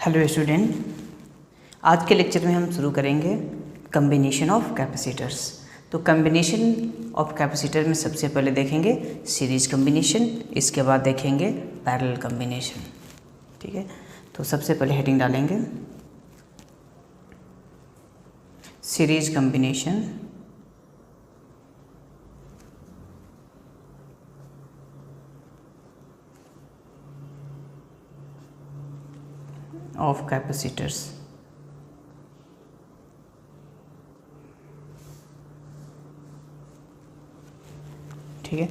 Hello student, आज के lecture में हम शुरू करेंगे कम्बिनेशन ऑफ कैपेसिटर्स। तो कम्बिनेशन ऑफ कैपेसिटर में सबसे पहले देखेंगे सीरीज कम्बिनेशन, इसके बाद देखेंगे पैरेलल कम्बिनेशन। ठीक है, तो सबसे पहले हेडिंग डालेंगे सीरीज कम्बिनेशन ऑफ कैपेसिटर्स। ठीक है,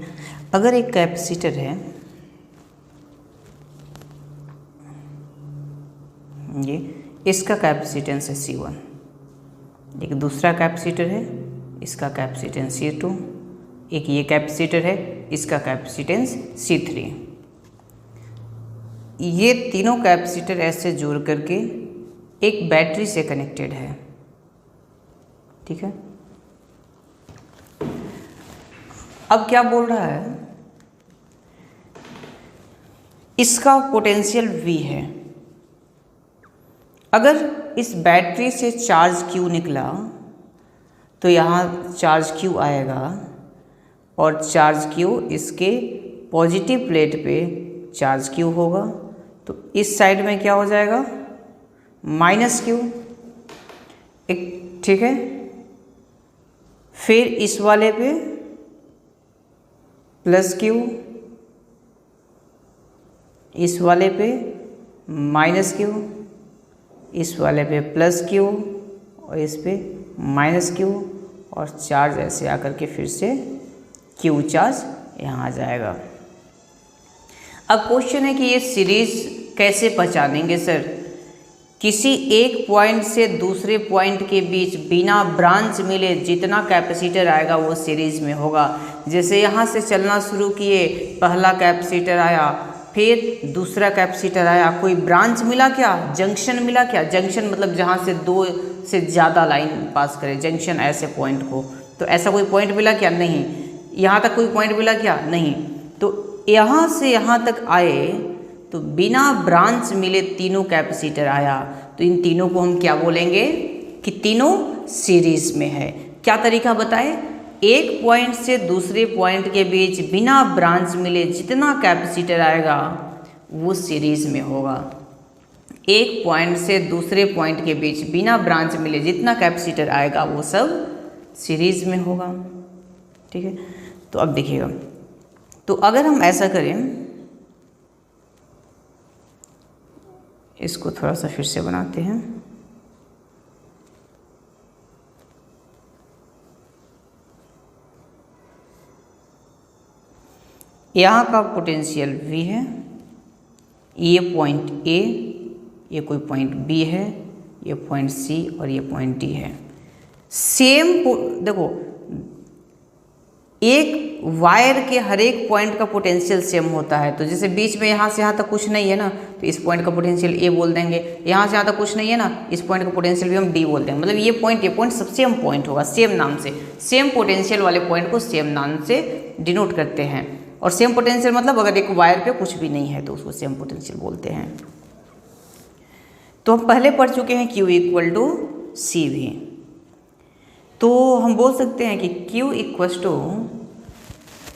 अगर एक कैपेसिटर है, ये इसका कैपेसिटेंस है C1, एक दूसरा कैपेसिटर है, इसका कैपेसिटेंस C2, एक ये कैपेसिटर है, इसका कैपेसिटेंस C3। ये तीनों कैपेसिटर ऐसे जोड़ करके एक बैटरी से कनेक्टेड है। ठीक है, अब क्या बोल रहा है, इसका पोटेंशियल V है। अगर इस बैटरी से चार्ज Q निकला तो यहाँ चार्ज Q आएगा और चार्ज Q इसके पॉजिटिव प्लेट पे चार्ज Q होगा, तो इस साइड में क्या हो जाएगा, माइनस Q। एक ठीक है, फिर इस वाले पे प्लस Q, इस वाले पे माइनस Q, इस वाले पे प्लस Q और इस पे माइनस Q, और चार्ज ऐसे आकर के फिर से Q चार्ज यहाँ आ जाएगा। अब क्वेश्चन है कि ये सीरीज कैसे पहचानेंगे सर। किसी एक पॉइंट से दूसरे पॉइंट के बीच बिना ब्रांच मिले जितना कैपेसिटर आएगा वो सीरीज में होगा। जैसे यहाँ से चलना शुरू किए, पहला कैपेसिटर आया, फिर दूसरा कैपेसिटर आया, कोई ब्रांच मिला क्या, जंक्शन मिला क्या। जंक्शन मतलब जहाँ से दो से ज़्यादा लाइन पास करे, जंक्शन ऐसे पॉइंट को। तो ऐसा कोई पॉइंट मिला क्या, नहीं। यहाँ तक कोई पॉइंट मिला क्या, नहीं। तो यहाँ से यहाँ तक आए तो बिना ब्रांच मिले तीनों कैपेसिटर आया, तो इन तीनों को हम क्या बोलेंगे कि तीनों सीरीज में है। क्या तरीका बताए, एक पॉइंट से दूसरे पॉइंट के बीच बिना ब्रांच मिले जितना कैपेसिटर आएगा वो सीरीज में होगा। एक पॉइंट से दूसरे पॉइंट के बीच बिना ब्रांच मिले जितना कैपेसिटर आएगा वो सब सीरीज में होगा। ठीक है, तो अब देखिएगा, तो अगर हम ऐसा करें, इसको थोड़ा सा फिर से बनाते हैं। यहाँ का पोटेंशियल V है, ये पॉइंट A, ये कोई पॉइंट B है, ये पॉइंट C और ये पॉइंट D है। सेम देखो, एक वायर के हर एक पॉइंट का पोटेंशियल सेम होता है। तो जैसे बीच में यहाँ से यहाँ तक कुछ नहीं है ना, तो इस पॉइंट का पोटेंशियल A बोल देंगे। यहाँ से यहाँ तक कुछ नहीं है ना, इस पॉइंट का पोटेंशियल भी हम D बोल देंगे। मतलब ये पॉइंट सब सेम पॉइंट होगा, सेम नाम से। सेम पोटेंशियल वाले पॉइंट को सेम नाम से डिनोट करते हैं। और सेम पोटेंशियल मतलब अगर एक वायर पे कुछ भी नहीं है तो उसको सेम पोटेंशियल बोलते हैं। तो हम पहले पढ़ चुके हैं Q इक्वल टू CV। तो हम बोल सकते हैं कि Q इक्वल टू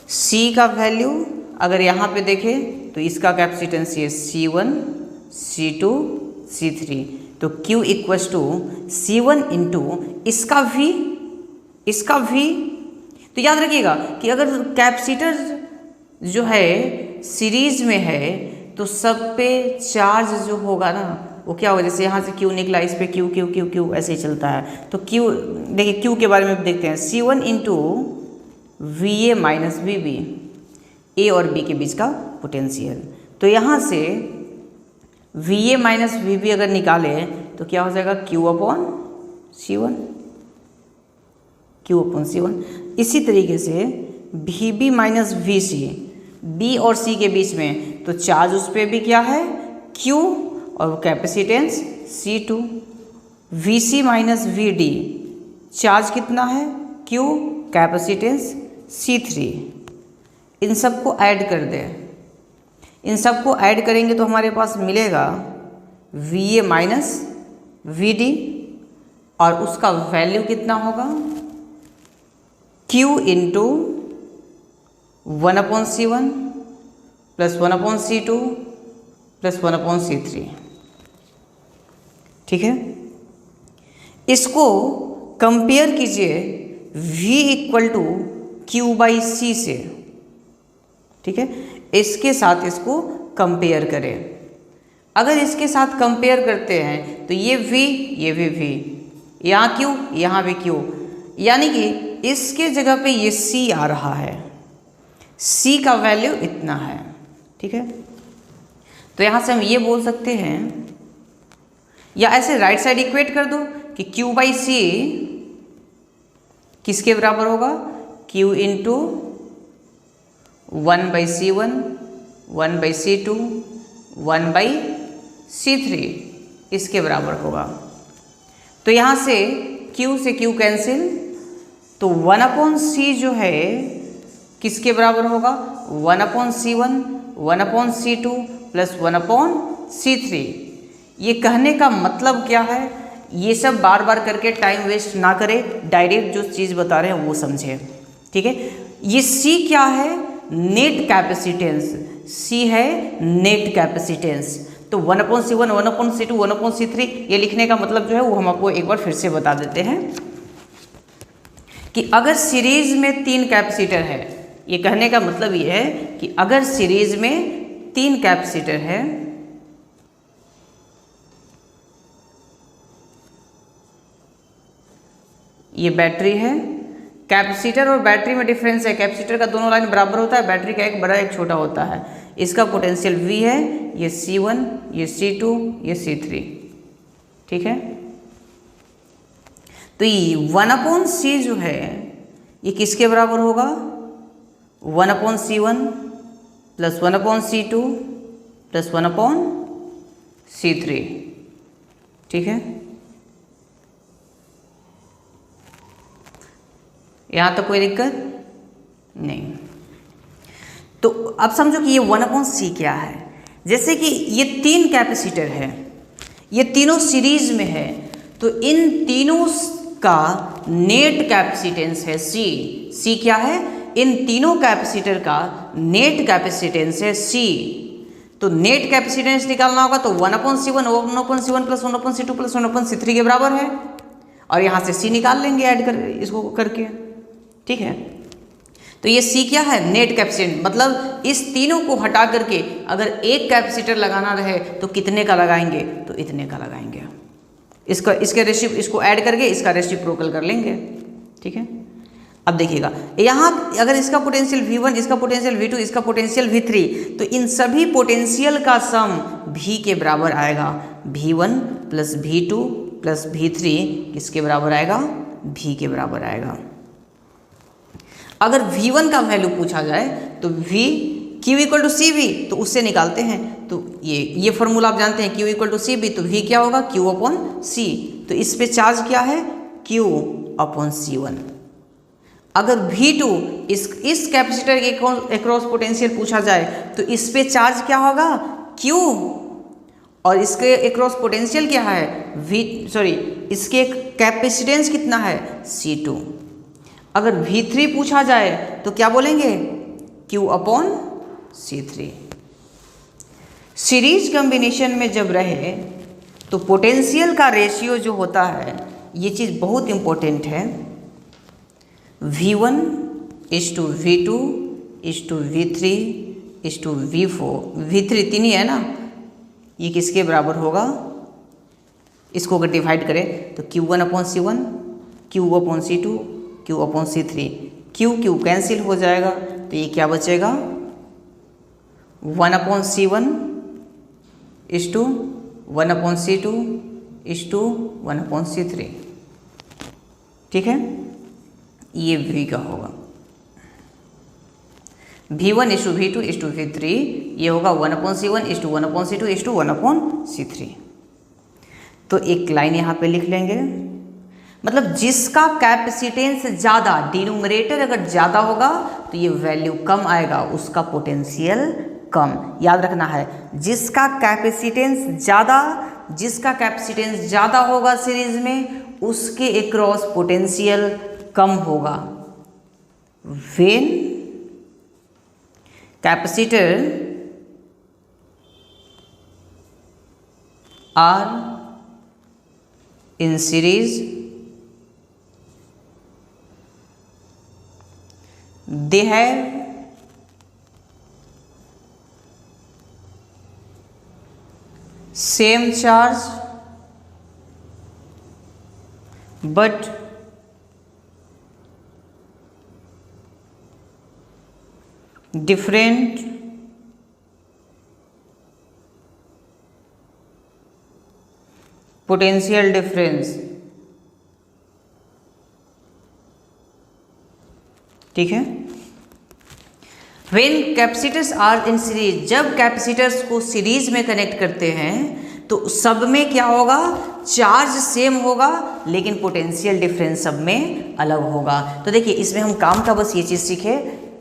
C का वैल्यू अगर यहाँ पे देखें तो इसका कैपेसिटेंस ये C1, C2, C3। तो Q equal to C1 into इसका V। तो याद रखिएगा कि अगर कैपेसिटर जो है सीरीज में है तो सब पे चार्ज जो होगा ना वो क्या होगा, जैसे यहाँ से Q निकला, इस पे Q ऐसे ही चलता है। तो Q देखिए, Q के बारे में देखते हैं, C1 into VA minus VB, A और B के बीच का पोटेंशियल। तो यहाँ से VA माइनस VB अगर निकाले तो क्या हो जाएगा, Q अपॉन C1। इसी तरीके से VB माइनस VC, B और C के बीच में, तो चार्ज उस पर भी क्या है, Q, और capacitance C2। VC minus VD, charge कितना है, Q, कैपेसिटेंस C3। इन सबको ऐड कर दें, इन सबको ऐड करेंगे तो हमारे पास मिलेगा VA माइनस VD, और उसका वैल्यू कितना होगा Q into 1/C1 plus 1/C2 plus 1/C3। ठीक है, इसको कंपेयर कीजिए V इक्वल टू Q/C से। ठीक है, इसके साथ इसको कंपेयर करें। अगर इसके साथ कंपेयर करते हैं तो ये V, ये भी V, यहाँ Q, यहाँ भी Q, यानी कि इसके जगह पे ये C आ रहा है, C का वैल्यू इतना है। ठीक है, तो यहाँ से हम ये बोल सकते हैं, या ऐसे राइट साइड इक्वेट कर दो कि Q/C किसके बराबर होगा, Q into 1/C1, 1/C2, 1/C3 इसके बराबर होगा। तो यहाँ से Q से Q कैंसिल, तो 1/C जो है किसके बराबर होगा, 1/C1, 1/C2 प्लस 1/C3। ये कहने का मतलब क्या है, ये सब बार बार करके टाइम वेस्ट ना करें, डायरेक्ट जो चीज़ बता रहे हैं वो समझें। ठीक है, ये C क्या है, नेट कैपेसिटेंस, C है नेट कैपेसिटेंस। तो 1/C1, 1/C2, 1/C3 ये लिखने का मतलब जो है वो हम आपको एक बार फिर से बता देते हैं कि अगर सीरीज में 3 कैपेसिटर है, ये कहने का मतलब ये है कि अगर सीरीज में 3 कैपेसिटर है, ये बैटरी है, कैपेसिटर और बैटरी में डिफरेंस है, कैपेसिटर का दोनों लाइन बराबर होता है, बैटरी का एक बड़ा एक छोटा होता है। इसका पोटेंशियल V है, ये C1, ये C2, ये C3। ठीक है, तो ये 1/C जो है ये किसके बराबर होगा, 1/C1 plus 1/C2 plus 1/C3। ठीक है, यहाँ तक कोई दिक्कत नहीं। तो अब समझो कि ये 1/C क्या है। जैसे कि ये 3 कैपेसिटर है, ये तीनों सीरीज में है, तो इन तीनों का नेट कैपेसिटेंस है C। C क्या है, इन तीनों कैपेसिटर का नेट कैपेसिटेंस है C। तो नेट कैपेसिटेंस निकालना होगा तो 1/C1, 1/C1 plus 1/C2 plus 1/C3 के बराबर है, और यहाँ से C निकाल लेंगे ऐड कर इसको करके। ठीक है, तो ये C क्या है, नेट कैपेसिटेंस, मतलब इस तीनों को हटा करके अगर एक कैपेसिटर लगाना रहे तो कितने का लगाएंगे, तो इतने का लगाएंगे। इसको ऐड करके इसका रेसिप्रोकल कर लेंगे। ठीक है, अब देखिएगा यहाँ अगर इसका पोटेंशियल V1, इसका पोटेंशियल V2, इसका पोटेंशियल V3, तो इन सभी पोटेंशियल का सम V के बराबर आएगा। V1 plus V2 plus V3 किसके बराबर आएगा, V के बराबर आएगा। अगर V1 का वैल्यू पूछा जाए तो Q इक्वल टू CV, तो उससे निकालते हैं। तो ये फॉर्मूला आप जानते हैं, Q इक्वल टू CV, तो V क्या होगा, Q/C। तो इस पे चार्ज क्या है, Q/C1। अगर V2 इस कैपेसिटर के अक्रॉस पोटेंशियल पूछा जाए तो इस पे चार्ज क्या होगा, Q, और इसके अक्रॉस पोटेंशियल क्या है, इसके कैपेसिटेंस कितना है, C2। अगर V3 पूछा जाए तो क्या बोलेंगे, Q/C3। सीरीज कॉम्बिनेशन में जब रहे तो पोटेंशियल का रेशियो जो होता है, ये चीज़ बहुत इम्पोर्टेंट है। V1 = V2 = V3 = V4, V3 3 ही है ना, ये किसके बराबर होगा, इसको अगर डिवाइड करें तो Q1/C1, Q/C2, Q/C3, Q cancel हो जाएगा, तो ये क्या बचेगा, 1/C1 = 1/C2 = 1/C3। ठीक है, ये V का होगा। V1 = V2 = V3, ये होगा 1/C1 = 1/C2 = 1/C3। तो एक लाइन यहाँ पे लिख लेंगे, मतलब जिसका कैपेसिटेंस ज़्यादा, डिनोमिनेटर अगर ज़्यादा होगा तो ये वैल्यू कम आएगा, उसका पोटेंशियल कम। याद रखना है, जिसका कैपेसिटेंस ज़्यादा जिसका कैपेसिटेंस ज़्यादा होगा सीरीज में उसके अक्रॉस पोटेंशियल कम होगा। When capacitor are in series they have same charge but different potential difference। ठीक है, When capacitors are in series, जब कैपेसिटर्स को सीरीज में कनेक्ट करते हैं तो सब में क्या होगा, चार्ज सेम होगा लेकिन पोटेंशियल डिफरेंस सब में अलग होगा। तो देखिए इसमें हम काम का बस ये चीज़ सीखे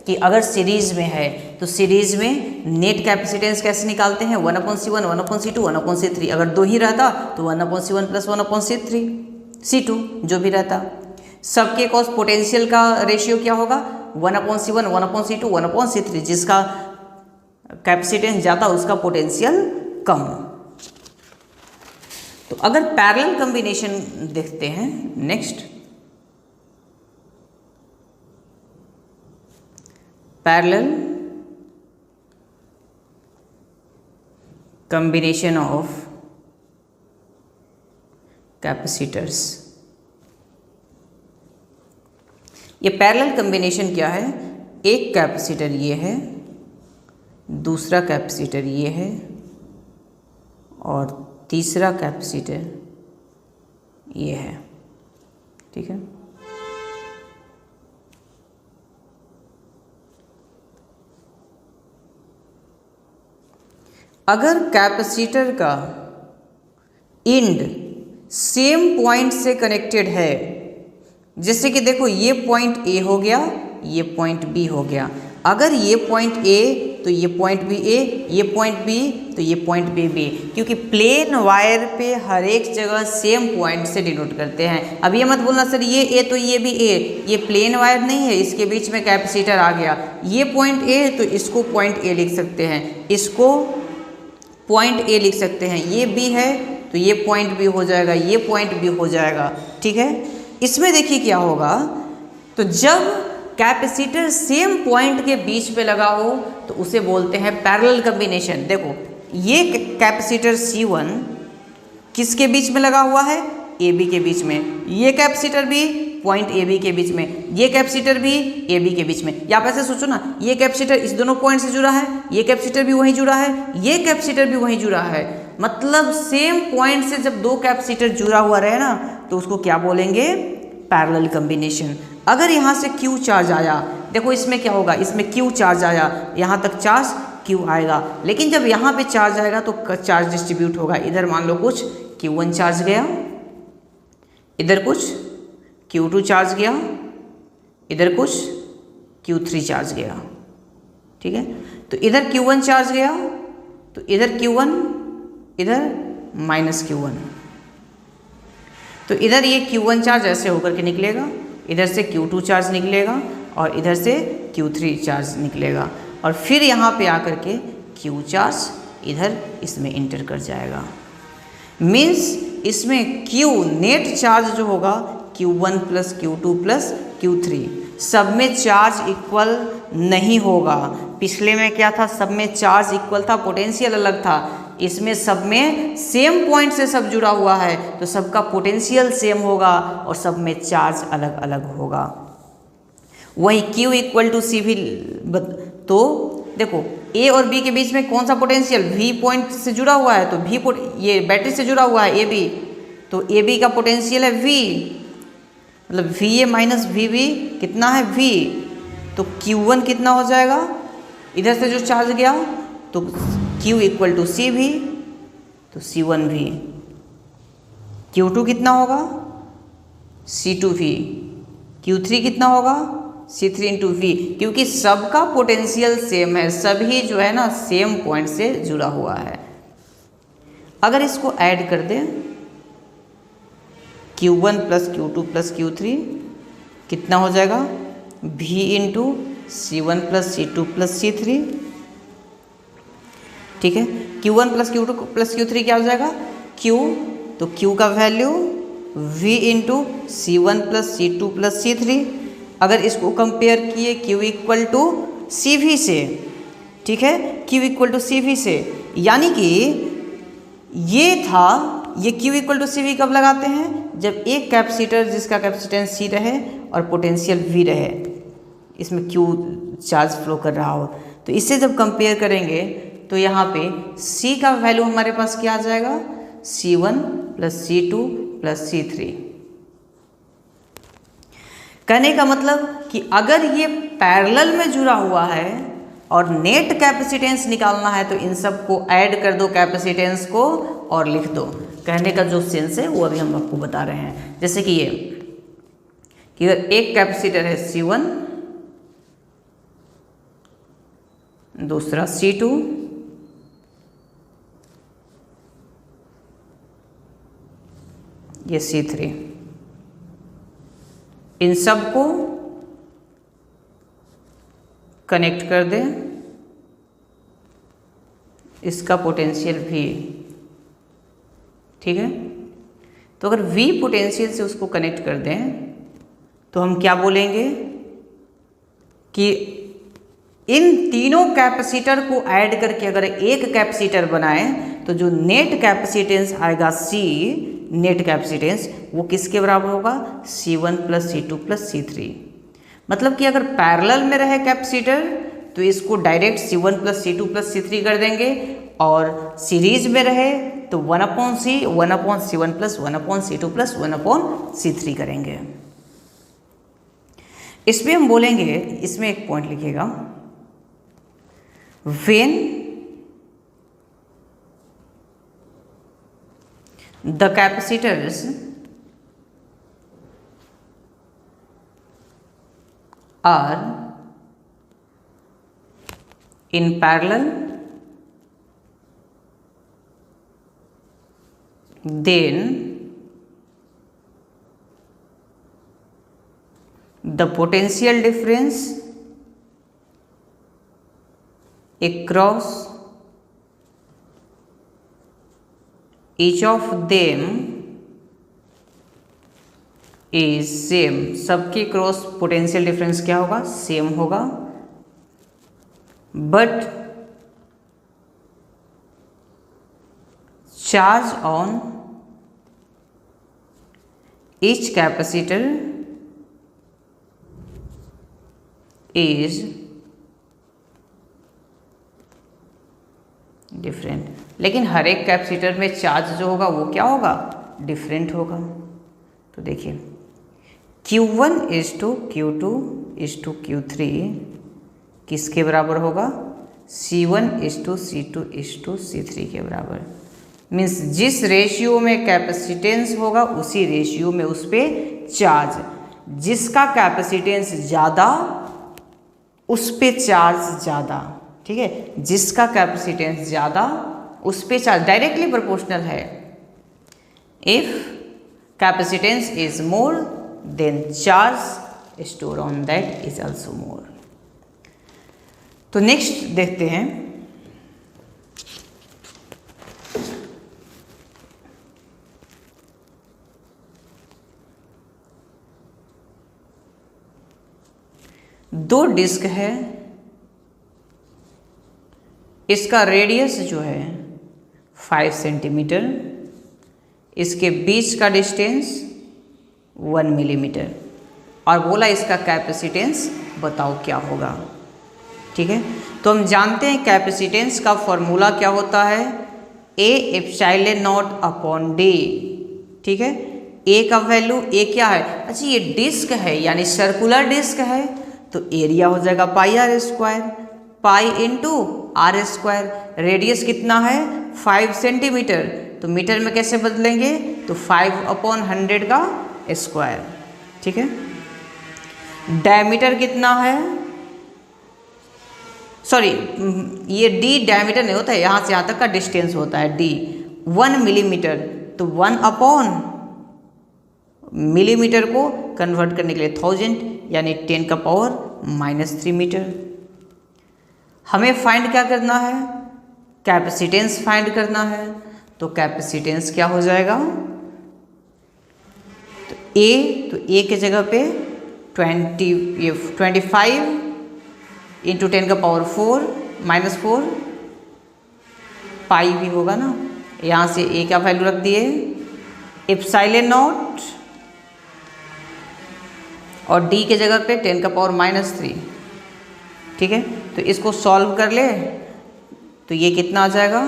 कि अगर सीरीज में है तो सीरीज में नेट कैपेसिटेंस कैसे निकालते हैं, 1/C1 1/C2 1/C3। अगर दो ही रहता तो 1/C1 + 1/C3 C2 जो भी रहता। सबके कॉस पोटेंशियल का रेशियो क्या होगा, 1/C1 1/C2 1/C3। जिसका कैपेसिटेंस ज़्यादा उसका पोटेंशियल कम। तो अगर पैरेलल कॉम्बिनेशन देखते हैं next, parallel combination of capacitors. ये पैरेलल कॉम्बिनेशन क्या है, एक कैपेसिटर ये है, दूसरा कैपेसिटर ये है और तीसरा कैपेसिटर ये है। ठीक है, अगर कैपेसिटर का एंड सेम पॉइंट से कनेक्टेड है, जैसे कि देखो ये पॉइंट ए हो गया, ये पॉइंट बी हो गया। अगर ये पॉइंट ए तो ये पॉइंट बी ए, ये पॉइंट बी तो ये पॉइंट बी बी, क्योंकि प्लेन वायर पे हर एक जगह सेम पॉइंट से डिनोट करते हैं। अब ये मत बोलना सर ये ए तो ये भी ए, ये प्लेन वायर नहीं है, इसके बीच में कैपेसिटर आ गया। ये पॉइंट ए तो इसको पॉइंट ए लिख सकते हैं, इसको पॉइंट ए लिख सकते हैं। ये बी है तो ये पॉइंट बी हो जाएगा, ये पॉइंट बी हो जाएगा। ठीक है, इसमें देखिए क्या होगा, तो जब कैपेसिटर सेम पॉइंट के बीच पे लगा हो तो उसे बोलते हैं पैरेलल कॉम्बिनेशन। देखो ये कैपेसिटर C1 किसके बीच में लगा हुआ है, AB के बीच में। ये कैपेसिटर भी पॉइंट AB के बीच में, ये कैपेसिटर भी AB के बीच में। या आप ऐसे सोचो ना, ये कैपेसिटर इस दोनों पॉइंट से जुड़ा है, ये कैपेसिटर भी वहीं जुड़ा है, ये कैपेसिटर भी वहीं जुड़ा है। मतलब सेम पॉइंट से जब दो कैपेसिटर जुड़ा हुआ रहे ना तो उसको क्या बोलेंगे, पैरेलल कॉम्बिनेशन। अगर यहाँ से Q चार्ज आया, देखो इसमें क्या होगा, इसमें Q चार्ज आया, यहाँ तक चार्ज Q आएगा, लेकिन जब यहाँ पे चार्ज आएगा तो चार्ज डिस्ट्रीब्यूट होगा। इधर मान लो कुछ Q1 चार्ज गया, इधर कुछ Q2 चार्ज गया, इधर कुछ Q3 चार्ज गया। ठीक है, तो इधर Q1 चार्ज गया तो इधर Q1, इधर -Q1, तो इधर ये Q1 चार्ज ऐसे होकर के निकलेगा, इधर से Q2 चार्ज निकलेगा और इधर से Q3 चार्ज निकलेगा, और फिर यहाँ पे आकर के Q चार्ज इधर इसमें इंटर कर जाएगा। मीन्स इसमें Q नेट चार्ज जो होगा Q1 + Q2 + Q3, सब में चार्ज इक्वल नहीं होगा। पिछले में क्या था, सब में चार्ज इक्वल था, पोटेंशियल अलग था। इसमें सब में सेम पॉइंट से सब जुड़ा हुआ है तो सबका पोटेंशियल सेम होगा और सब में चार्ज अलग अलग होगा। वही Q = C भी, तो देखो A और B के बीच में कौन सा पोटेंशियल, V पॉइंट से जुड़ा हुआ है तो V, ये बैटरी से जुड़ा हुआ है AB, तो AB का पोटेंशियल है V, मतलब VA - VB कितना है V, तो Q1 कितना हो जाएगा, इधर से जो चार्ज गया तो Q = C भी, तो C1 भी। Q2 कितना होगा, C2 भी। Q3 कितना होगा, C3 × V, क्योंकि सबका पोटेंशियल सेम है, सभी जो है ना सेम पॉइंट से जुड़ा हुआ है। अगर इसको ऐड कर दें Q1 plus Q2 plus Q3 कितना हो जाएगा V into C1 plus C2 plus C3, ठीक है। Q1 plus Q2 plus Q3 क्या हो जाएगा Q, तो Q का value V into C1 plus C2 plus C3। अगर इसको कंपेयर किए Q इक्वल टू CV से, ठीक है, Q इक्वल टू CV से, यानी कि ये था, ये Q इक्वल टू CV कब लगाते हैं जब एक कैपेसिटर जिसका कैपेसिटेंस C रहे और पोटेंशियल V रहे, इसमें Q चार्ज फ्लो कर रहा हो। तो इससे जब कंपेयर करेंगे तो यहाँ पे C का वैल्यू हमारे पास क्या आ जाएगा C1 plus C2 plus C3। कहने का मतलब कि अगर ये पैरेलल में जुड़ा हुआ है और नेट कैपेसिटेंस निकालना है तो इन सब को ऐड कर दो कैपेसिटेंस को और लिख दो। कहने का जो सेंस है वो अभी हम आपको बता रहे हैं। जैसे कि ये कि अगर एक कैपेसिटर है C1, दूसरा C2, ये C3, इन सब को कनेक्ट कर दें, इसका पोटेंशियल V, ठीक है। तो अगर V पोटेंशियल से उसको कनेक्ट कर दें तो हम क्या बोलेंगे कि इन तीनों कैपेसिटर को ऐड करके अगर एक कैपेसिटर बनाएं तो जो नेट कैपेसिटेंस आएगा C, नेट कैपेसिटेंस वो किसके बराबर होगा C1 plus C2 plus C3। मतलब कि अगर पैरेलल में रहे कैपेसिटर तो इसको direct C1 plus C2 plus C3 कर देंगे, और सीरीज में रहे तो 1/C 1/C1 plus 1/C2 plus 1/C3 करेंगे। इसमें हम बोलेंगे, इसमें एक पॉइंट लिखिएगा, when the capacitors are in parallel, then the potential difference across each of them is same. सबके क्रॉस पोटेंशियल डिफरेंस क्या होगा सेम होगा, but charge on each capacitor is different. लेकिन हर एक कैपेसिटर में चार्ज जो होगा वो क्या होगा डिफरेंट होगा। तो देखिए Q1 is to Q2 is to Q3 किसके बराबर होगा C1 is to C2 is to C3 के बराबर। मीन्स जिस रेशियो में कैपेसिटेंस होगा उसी रेशियो में उस पर चार्ज, जिसका कैपेसिटेंस ज़्यादा उस पे चार्ज ज़्यादा, ठीक है, जिसका कैपेसिटेंस ज़्यादा उस पे चार्ज डायरेक्टली प्रोपोर्शनल है। If capacitance is more then charge stored on that is also more। तो नेक्स्ट देखते हैं दो डिस्क है, इसका रेडियस जो है 5 सेंटीमीटर, इसके बीच का डिस्टेंस 1 मिलीमीटर, और बोला इसका कैपेसिटेंस बताओ क्या होगा। ठीक है, तो हम जानते हैं कैपेसिटेंस का फॉर्मूला क्या होता है A epsilon not upon D। ठीक है, A का वैल्यू A क्या है, अच्छा ये डिस्क है यानी सर्कुलर डिस्क है तो एरिया हो जाएगा pi R square, pi into R square. Radius कितना है 5 सेंटीमीटर, तो मीटर में कैसे बदलेंगे तो 5/100 का स्क्वायर। ठीक है, डायमीटर कितना है, सॉरी ये D डायमीटर नहीं होता है, यहाँ से यहाँ तक का डिस्टेंस होता है D, 1 मिलीमीटर, तो 1 अपॉन मिलीमीटर को कन्वर्ट करने के लिए 1000 यानी 10 का पावर -3 मीटर। हमें फाइंड क्या करना है, कैपेसिटेंस फाइंड करना है। तो कैपेसिटेंस क्या हो जाएगा, तो ए के जगह पे 25 इंटू 10 का पावर 4 -4 पाई भी होगा ना, यहाँ से ए का वैल्यू रख दिए एप्सिलॉन नॉट, और डी के जगह पे 10 का पावर -3। ठीक है, तो इसको सॉल्व कर ले तो ये कितना आ जाएगा,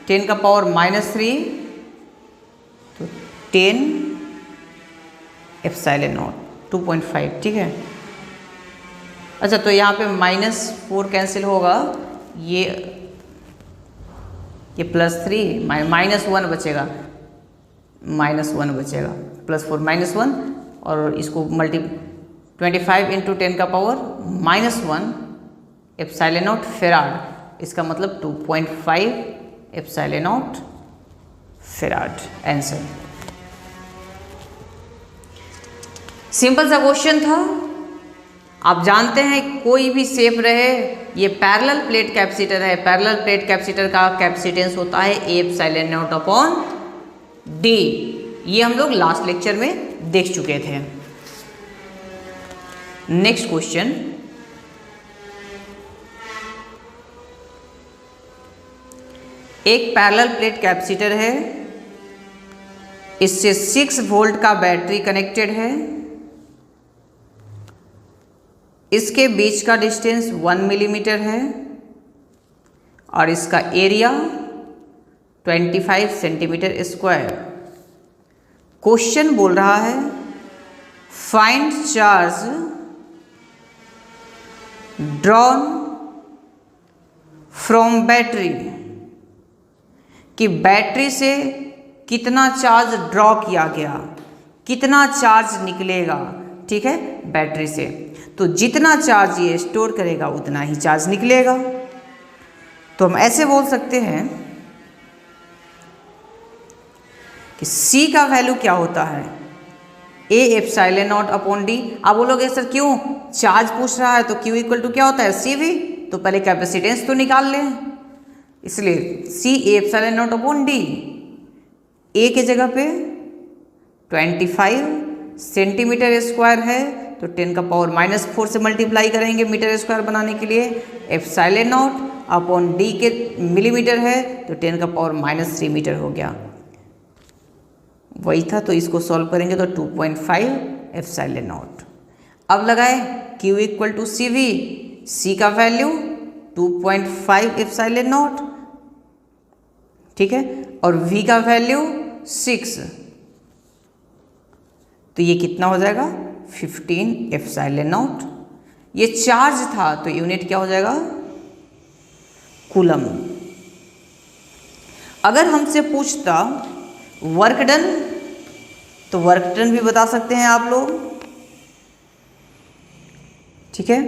10 का पावर -3 तो 10 एप्सिलॉन नॉट 2.5। ठीक है, अच्छा तो यहाँ पे -4 कैंसिल होगा, ये +3 -1 बचेगा, -1 बचेगा, +4 -1 और इसको 25 इंटू 10 का पावर -1 एप्सिलॉन नॉट फेराड, इसका मतलब 2.5 epsilon not farad answer. Simple सा क्वेश्चन था। आप जानते हैं कोई भी शेप रहे, ये पैरेलल प्लेट कैपेसिटर है, पैरेलल प्लेट कैपेसिटर का कैपेसिटेंस होता है A epsilon not upon D. ये हम लोग लास्ट लेक्चर में देख चुके थे। नेक्स्ट क्वेश्चन, एक पैरेलल प्लेट कैपेसिटर है, इससे 6 वोल्ट का बैटरी कनेक्टेड है, इसके बीच का डिस्टेंस 1 मिलीमीटर है और इसका एरिया 25 सेंटीमीटर स्क्वायर। क्वेश्चन बोल रहा है find charge drawn from battery, कि बैटरी से कितना चार्ज ड्रॉ किया गया, कितना चार्ज निकलेगा। ठीक है, बैटरी से तो जितना चार्ज ये स्टोर करेगा उतना ही चार्ज निकलेगा। तो हम ऐसे बोल सकते हैं कि C का वैल्यू क्या होता है, A epsilon not upon D. आप बोलोगे सर क्यों, चार्ज पूछ रहा है तो Q इक्वल टू क्या होता है, CV, तो पहले कैपेसिटेंस तो निकाल लें, इसलिए C epsilon not upon D. A के जगह पे 25 सेंटीमीटर स्क्वायर है तो 10 का पावर -4 से मल्टीप्लाई करेंगे मीटर स्क्वायर बनाने के लिए, एप्सिलॉन नॉट अपॉन डी के मिलीमीटर है तो 10 का पावर -3 मीटर हो गया, वही था। तो इसको सॉल्व करेंगे तो 2.5 एप्सिलॉन नॉट। अब लगाए Q equal to CV, C का वैल्यू 2.5 एप्सिलॉन नॉट, ठीक है, और V का वैल्यू 6, तो ये कितना हो जाएगा 15 एप्सिलॉन नॉट। ये चार्ज था तो यूनिट क्या हो जाएगा, कूलम। अगर हमसे पूछता वर्क डन, तो वर्क डन भी बता सकते हैं आप लोग। ठीक है,